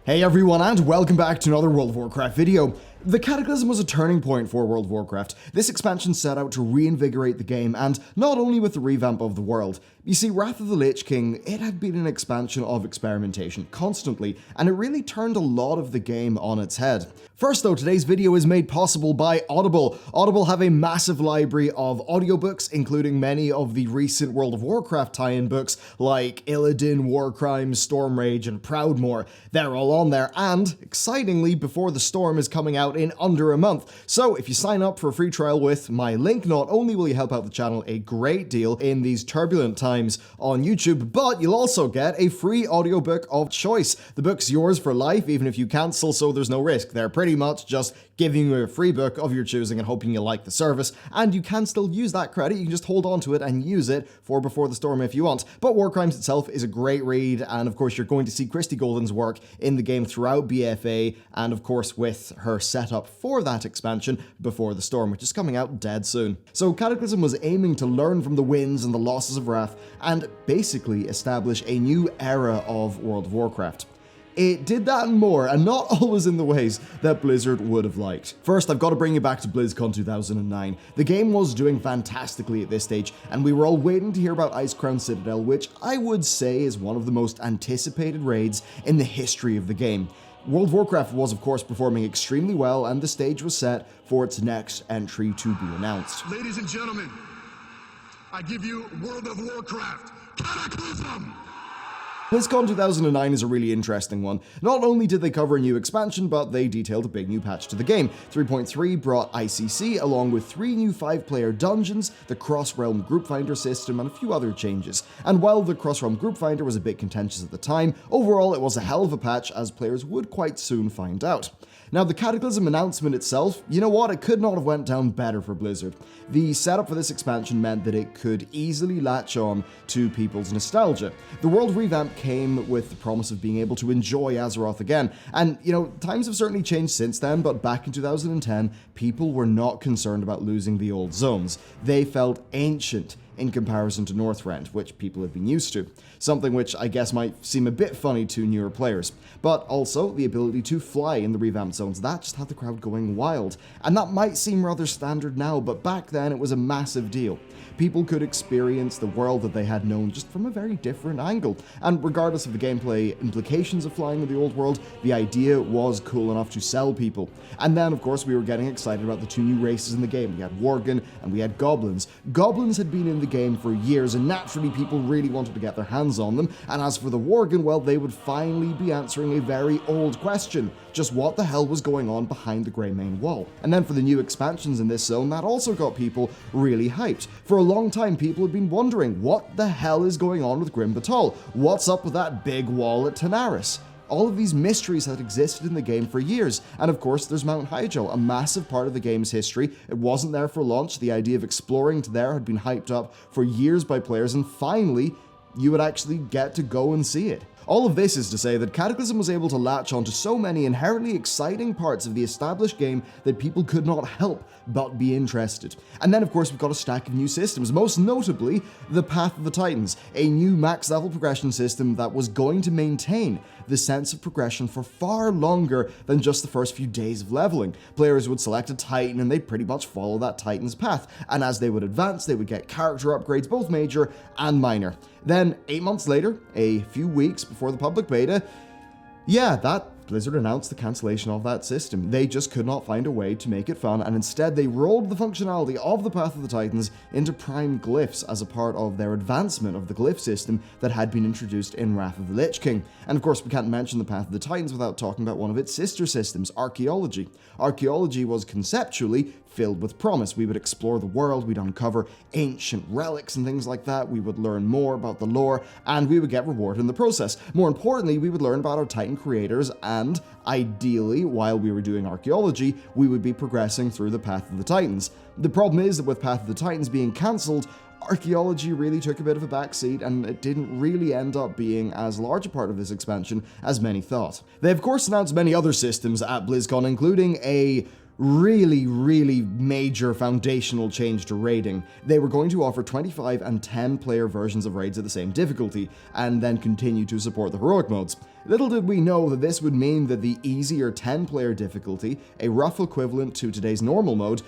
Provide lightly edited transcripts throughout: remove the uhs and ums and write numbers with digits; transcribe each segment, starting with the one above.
Hey everyone, and welcome back to another World of Warcraft video. The Cataclysm was a turning point for World of Warcraft. This expansion set out to reinvigorate the game, and not only with the revamp of the world. You see, Wrath of the Lich King, it had been an expansion of experimentation, constantly, and it really turned a lot of the game on its head. First though, today's video is made possible by Audible. Audible have a massive library of audiobooks, including many of the recent World of Warcraft tie-in books, like Illidan, War Crimes, Stormrage, and Proudmoore. They're all on there, and, excitingly, Before the Storm is coming out in under a month. So if you sign up for a free trial with my link, not only will you help out the channel a great deal in these turbulent times on YouTube, but you'll also get a free audiobook of choice. The book's yours for life, even if you cancel, so there's no risk. They're pretty much just giving you a free book of your choosing and hoping you like the service, and you can still use that credit. You can just hold on to it and use it for Before the Storm if you want. But War Crimes itself is a great read, and of course you're going to see Christy Golden's work in the game throughout BFA, and of course with her setup for that expansion, Before the Storm, which is coming out dead soon. So Cataclysm was aiming to learn from the wins and the losses of Wrath, and basically establish a new era of World of Warcraft. It did that and more, and not always in the ways that Blizzard would have liked. First, I've got to bring you back to BlizzCon 2009. The game was doing fantastically at this stage, and we were all waiting to hear about Icecrown Citadel, which I would say is one of the most anticipated raids in the history of the game. World of Warcraft was, of course, performing extremely well, and the stage was set for its next entry to be announced. Ladies and gentlemen, I give you World of Warcraft Cataclysm! BlizzCon 2009 is a really interesting one. Not only did they cover a new expansion, but they detailed a big new patch to the game. 3.3 brought ICC along with 3 new 5-player dungeons, the Cross-Realm Group Finder system, and a few other changes. And while the Cross-Realm Group Finder was a bit contentious at the time, overall it was a hell of a patch, as players would quite soon find out. Now, the Cataclysm announcement itself, you know what, it could not have went down better for Blizzard. The setup for this expansion meant that it could easily latch on to people's nostalgia. The world revamp came with the promise of being able to enjoy Azeroth again, and, you know, times have certainly changed since then, but back in 2010, people were not concerned about losing the old zones. They felt ancient in comparison to Northrend, which people have been used to. Something which I guess might seem a bit funny to newer players. But also, the ability to fly in the revamped zones, that just had the crowd going wild. And that might seem rather standard now, but back then it was a massive deal. People could experience the world that they had known just from a very different angle. And regardless of the gameplay implications of flying in the old world, the idea was cool enough to sell people. And then, of course, we were getting excited about the 2 new races in the game. We had Worgen and we had Goblins. Goblins had been in the game for years, and naturally people really wanted to get their hands on them. And as for the Worgen, well, they would finally be answering a very old question. Just what the hell was going on behind the Grey Main Wall? And then for the new expansions in this zone, that also got people really hyped. For a long time, people had been wondering, what the hell is going on with Grim Batal? What's up with that big wall at Tanaris? All of these mysteries had existed in the game for years, and of course there's Mount Hyjal, a massive part of the game's history. It wasn't there for launch. The idea of exploring to there had been hyped up for years by players, and finally, you would actually get to go and see it. All of this is to say that Cataclysm was able to latch onto so many inherently exciting parts of the established game that people could not help but be interested. And then of course we've got a stack of new systems, most notably the Path of the Titans, a new max level progression system that was going to maintain the sense of progression for far longer than just the first few days of leveling. Players would select a Titan and they'd pretty much follow that Titan's path, and as they would advance they would get character upgrades, both major and minor. Then 8 months later, a few weeks before the public beta, Blizzard announced the cancellation of that system. They just could not find a way to make it fun, and instead they rolled the functionality of the Path of the Titans into Prime Glyphs as a part of their advancement of the glyph system that had been introduced in Wrath of the Lich King. And of course we can't mention the Path of the Titans without talking about one of its sister systems, Archaeology. Archaeology was conceptually filled with promise. We would explore the world, we'd uncover ancient relics and things like that, we would learn more about the lore, and we would get rewarded in the process. More importantly, we would learn about our Titan creators, and ideally, while we were doing archaeology, we would be progressing through the Path of the Titans. The problem is that with Path of the Titans being cancelled, archaeology really took a bit of a backseat, and it didn't really end up being as large a part of this expansion as many thought. They of course announced many other systems at BlizzCon, including a really major foundational change to raiding. They were going to offer 25 and 10 player versions of raids at the same difficulty, and then continue to support the heroic modes. Little did we know that this would mean that the easier 10 player difficulty, a rough equivalent to today's normal mode,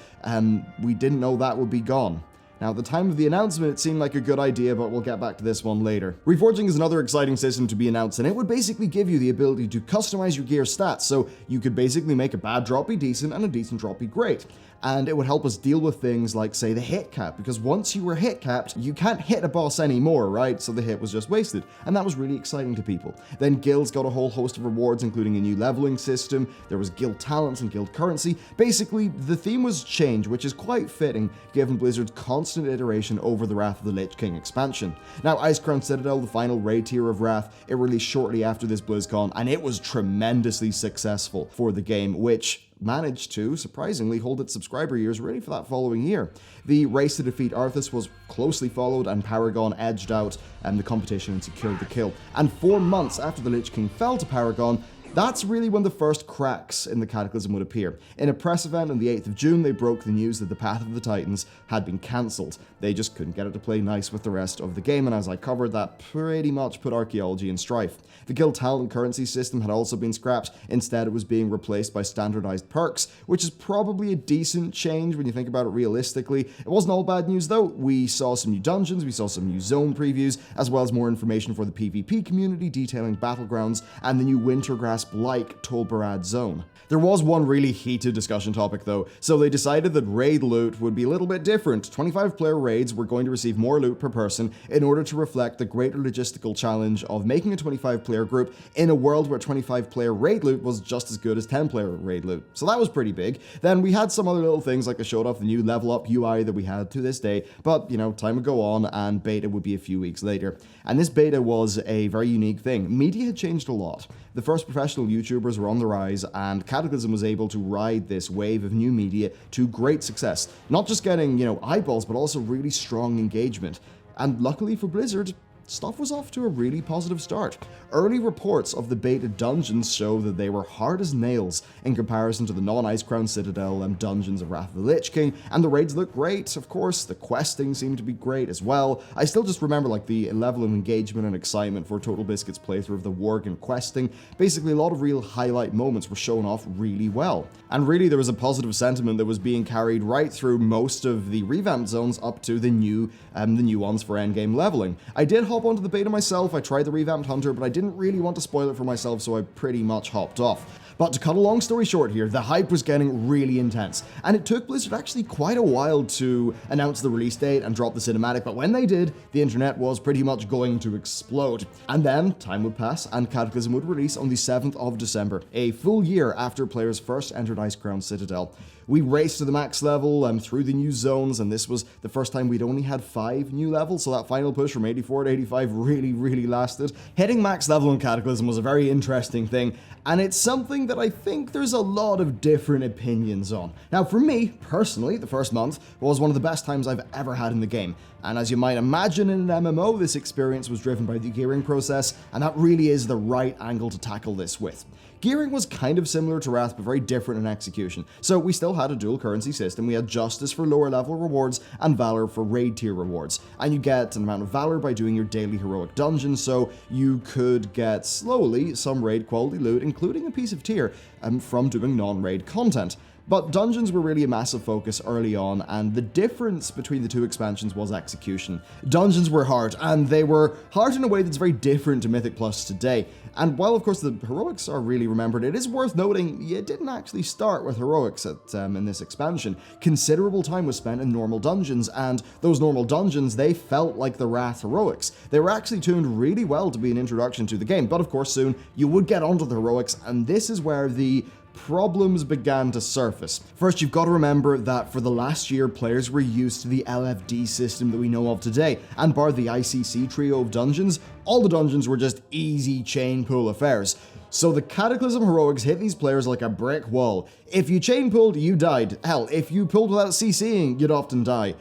we didn't know that would be gone. Now, at the time of the announcement, it seemed like a good idea, but we'll get back to this one later. Reforging is another exciting system to be announced, and it would basically give you the ability to customize your gear stats, so you could basically make a bad drop be decent and a decent drop be great. And it would help us deal with things like, say, the hit cap, because once you were hit capped, you can't hit a boss anymore, right? So the hit was just wasted, and that was really exciting to people. Then guilds got a whole host of rewards, including a new leveling system, there was guild talents and guild currency. Basically, the theme was change, which is quite fitting, given Blizzard's constant iteration over the Wrath of the Lich King expansion. Now, Icecrown Citadel, the final raid tier of Wrath, it released shortly after this BlizzCon, and it was tremendously successful for the game, which managed to, surprisingly, hold its subscriber years ready for that following year. The race to defeat Arthas was closely followed, and Paragon edged out the competition and secured the kill. And 4 months after the Lich King fell to Paragon, that's really when the first cracks in the Cataclysm would appear. In a press event on the 8th of June, they broke the news that the Path of the Titans had been cancelled. They just couldn't get it to play nice with the rest of the game, and as I covered, that pretty much put archaeology in strife. The guild talent currency system had also been scrapped. Instead, it was being replaced by standardized perks, which is probably a decent change when you think about it realistically. It wasn't all bad news though. We saw some new dungeons, we saw some new zone previews, as well as more information for the PvP community detailing battlegrounds and the new Wintergrasp-like Tolbarad zone. There was one really heated discussion topic though, so they decided that raid loot would be a little bit different. 25 player raids were going to receive more loot per person in order to reflect the greater logistical challenge of making a 25 player group in a world where 25 player raid loot was just as good as 10 player raid loot. So that was pretty big. Then we had some other little things like I showed off the new level up UI that we had to this day, but time would go on and beta would be a few weeks later. And this beta was a very unique thing. Media had changed a lot. The first professional YouTubers were on the rise, and Cataclysm was able to ride this wave of new media to great success. Not just getting, eyeballs, but also really strong engagement. And luckily for Blizzard, stuff was off to a really positive start. Early reports of the beta dungeons show that they were hard as nails in comparison to the non-Icecrown Citadel and dungeons of Wrath of the Lich King, and the raids looked great. Of course, the questing seemed to be great as well. I still just remember the level of engagement and excitement for Total Biscuit's playthrough of the Worgen questing. Basically, a lot of real highlight moments were shown off really well. And really, there was a positive sentiment that was being carried right through most of the revamped zones up to the new ones for endgame leveling. I did hop onto the beta myself. I tried the revamped Hunter, but I didn't really want to spoil it for myself, so I pretty much hopped off. But to cut a long story short here, the hype was getting really intense, and it took Blizzard actually quite a while to announce the release date and drop the cinematic, but when they did, the internet was pretty much going to explode. And then time would pass, and Cataclysm would release on the 7th of December, a full year after players first entered Icecrown Citadel. We raced to the max level through the new zones, and this was the first time we'd only had 5 new levels, so that final push from 84 to 85 really lasted. Hitting max level in Cataclysm was a very interesting thing, and it's something that I think there's a lot of different opinions on. Now, for me, personally, the first month was one of the best times I've ever had in the game, and as you might imagine in an MMO, this experience was driven by the gearing process, and that really is the right angle to tackle this with. Gearing was kind of similar to Wrath, but very different in execution. So we still had a dual currency system. We had Justice for lower level rewards and Valor for raid tier rewards. And you get an amount of Valor by doing your daily heroic dungeons, so you could get slowly some raid quality loot, including a piece of tier, from doing non-raid content. But dungeons were really a massive focus early on, and the difference between the two expansions was execution. Dungeons were hard, and they were hard in a way that's very different to Mythic Plus today. And while of course the heroics are really remembered, it is worth noting you didn't actually start with heroics in this expansion. Considerable time was spent in normal dungeons, and those normal dungeons, they felt like the Wrath heroics. They were actually tuned really well to be an introduction to the game, but of course soon you would get onto the heroics, and this is where the problems began to surface. First, you've got to remember that for the last year, players were used to the LFD system that we know of today, and bar the ICC trio of dungeons, all the dungeons were just easy chain pull affairs. So the Cataclysm heroics hit these players like a brick wall. If you chain pulled, you died. Hell, if you pulled without CCing, you'd often die.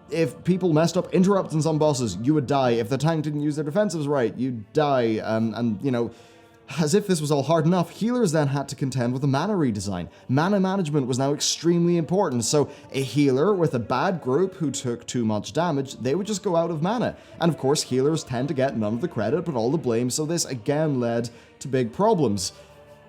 If people messed up interrupting some bosses, you would die. If the tank didn't use their defensives right, you'd die. As if this was all hard enough, healers then had to contend with a mana redesign. Mana management was now extremely important, so a healer with a bad group who took too much damage, they would just go out of mana. And of course, healers tend to get none of the credit but all the blame, so this again led to big problems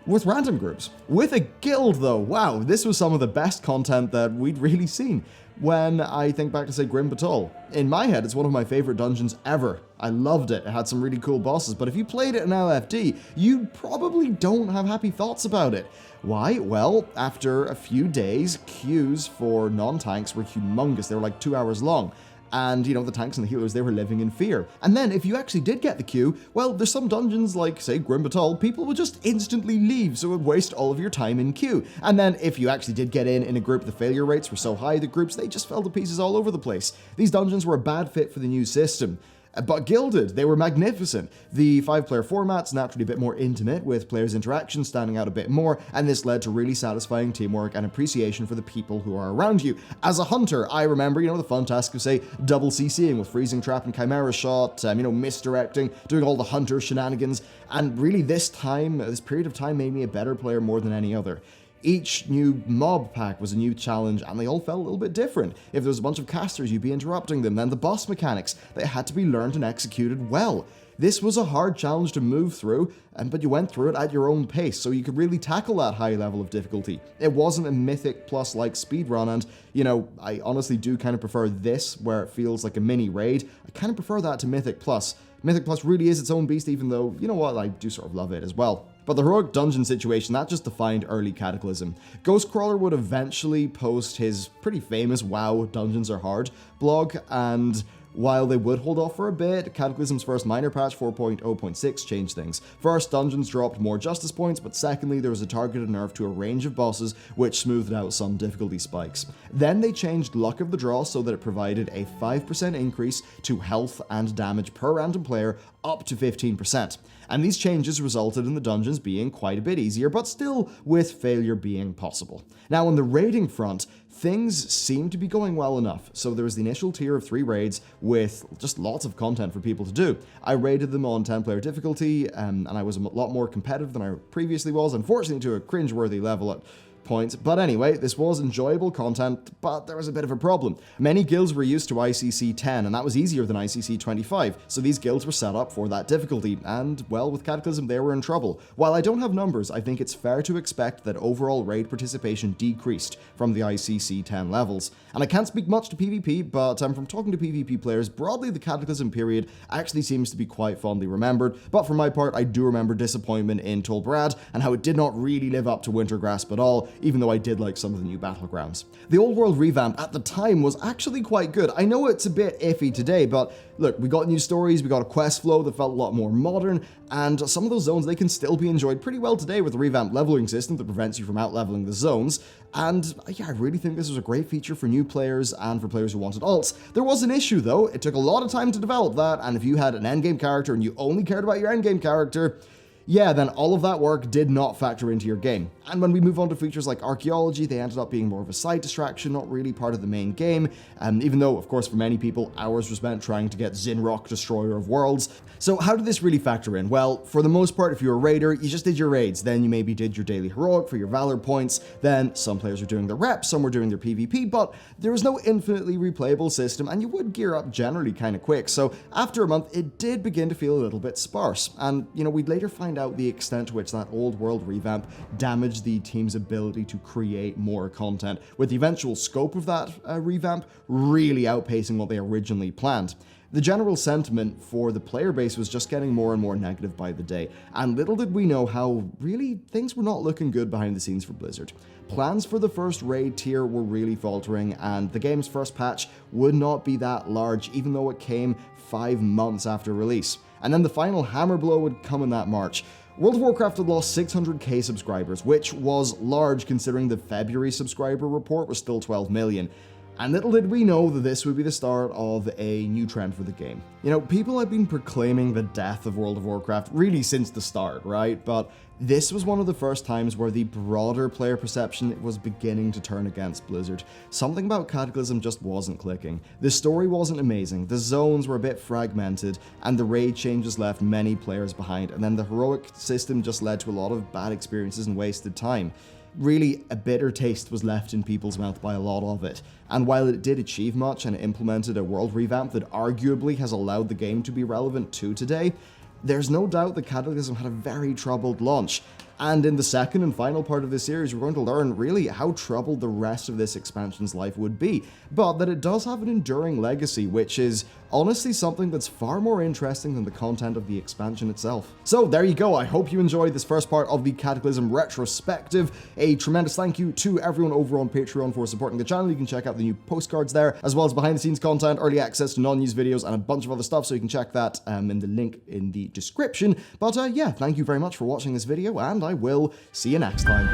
with random groups. With a guild though, wow, this was some of the best content that we'd really seen. When I think back to, say, Grim Batol, in my head, it's one of my favorite dungeons ever. I loved it. It had some really cool bosses, but if you played it in LFD, you probably don't have happy thoughts about it. Why? Well, after a few days, queues for non-tanks were humongous. They were like 2 hours long. And, the tanks and the healers, they were living in fear. And then, if you actually did get the queue, well, there's some dungeons like, say, Grim Batol, people would just instantly leave, so it would waste all of your time in queue. And then, if you actually did get in a group, the failure rates were so high, the groups, they just fell to pieces all over the place. These dungeons were a bad fit for the new system. But gilded, they were magnificent. The 5-player format's naturally a bit more intimate, with players' interaction standing out a bit more, and this led to really satisfying teamwork and appreciation for the people who are around you. As a hunter, I remember, the fun task of, say, double CCing with Freezing Trap and Chimera Shot, misdirecting, doing all the hunter shenanigans, and really this period of time made me a better player more than any other. Each new mob pack was a new challenge, and they all felt a little bit different. If there was a bunch of casters, you'd be interrupting them. Then the boss mechanics, they had to be learned and executed well. This was a hard challenge to move through, but you went through it at your own pace, so you could really tackle that high level of difficulty. It wasn't a Mythic Plus like speedrun, and, I honestly do kind of prefer this, where it feels like a mini raid. I kind of prefer that to Mythic Plus. Mythic Plus really is its own beast, even though, I do sort of love it as well. But the heroic dungeon situation, that just defined early Cataclysm. Ghostcrawler would eventually post his pretty famous WoW Dungeons Are Hard blog, and while they would hold off for a bit, Cataclysm's first minor patch 4.0.6 changed things. First, dungeons dropped more justice points, but secondly, there was a targeted nerf to a range of bosses, which smoothed out some difficulty spikes. Then they changed Luck of the Draw so that it provided a 5% increase to health and damage per random player, up to 15%. And these changes resulted in the dungeons being quite a bit easier, but still with failure being possible. Now, on the raiding front, things seem to be going well enough. So there was the initial tier of 3 raids with just lots of content for people to do. I raided them on 10-player difficulty, and I was a lot more competitive than I previously was, unfortunately to a cringeworthy level at points. But anyway, this was enjoyable content, but there was a bit of a problem. Many guilds were used to ICC 10, and that was easier than ICC 25, so these guilds were set up for that difficulty, and, well, with Cataclysm they were in trouble. While I don't have numbers, I think it's fair to expect that overall raid participation decreased from the ICC 10 levels. And I can't speak much to PvP, but from talking to PvP players, broadly the Cataclysm period actually seems to be quite fondly remembered, but for my part, I do remember disappointment in Tol Barad, and how it did not really live up to Wintergrasp at all, even though I did like some of the new battlegrounds. The old world revamp at the time was actually quite good. I know it's a bit iffy today, but look, we got new stories, we got a quest flow that felt a lot more modern, and some of those zones, they can still be enjoyed pretty well today with the revamped leveling system that prevents you from out-leveling the zones. And yeah, I really think this was a great feature for new players and for players who wanted alts. There was an issue though, it took a lot of time to develop that, and if you had an endgame character and you only cared about your endgame character, yeah, then all of that work did not factor into your game. And when we move on to features like archaeology, they ended up being more of a side distraction, not really part of the main game, even though, of course, for many people, hours were spent trying to get Zinrock, Destroyer of Worlds. So how did this really factor in? Well, for the most part, if you're a raider, you just did your raids, then you maybe did your daily heroic for your valor points, then some players were doing their reps, some were doing their PvP, but there was no infinitely replayable system, and you would gear up generally kind of quick, so after a month, it did begin to feel a little bit sparse, and, we'd later find out the extent to which that old world revamp damaged the team's ability to create more content, with the eventual scope of that revamp really outpacing what they originally planned. The general sentiment for the player base was just getting more and more negative by the day, and little did we know how really things were not looking good behind the scenes for Blizzard. Plans for the first raid tier were really faltering, and the game's first patch would not be that large, even though it came 5 months after release. And then the final hammer blow would come in that March. World of Warcraft had lost 600k subscribers, which was large considering the February subscriber report was still 12 million. And little did we know that this would be the start of a new trend for the game. You know, people have been proclaiming the death of World of Warcraft really since the start, right? But this was one of the first times where the broader player perception was beginning to turn against Blizzard. Something about Cataclysm just wasn't clicking. The story wasn't amazing, the zones were a bit fragmented, and the raid changes left many players behind, and then the heroic system just led to a lot of bad experiences and wasted time. Really, a bitter taste was left in people's mouth by a lot of it, and while it did achieve much and implemented a world revamp that arguably has allowed the game to be relevant to today, there's no doubt that Cataclysm had a very troubled launch. And in the second and final part of this series, we're going to learn really how troubled the rest of this expansion's life would be, but that it does have an enduring legacy, which is honestly something that's far more interesting than the content of the expansion itself. So there you go, I hope you enjoyed this first part of the Cataclysm retrospective. A tremendous thank you to everyone over on Patreon for supporting the channel. You can check out the new postcards there, as well as behind the scenes content, early access to non-news videos, and a bunch of other stuff, so you can check that in the link in the description. But yeah, thank you very much for watching this video, and I will see you next time.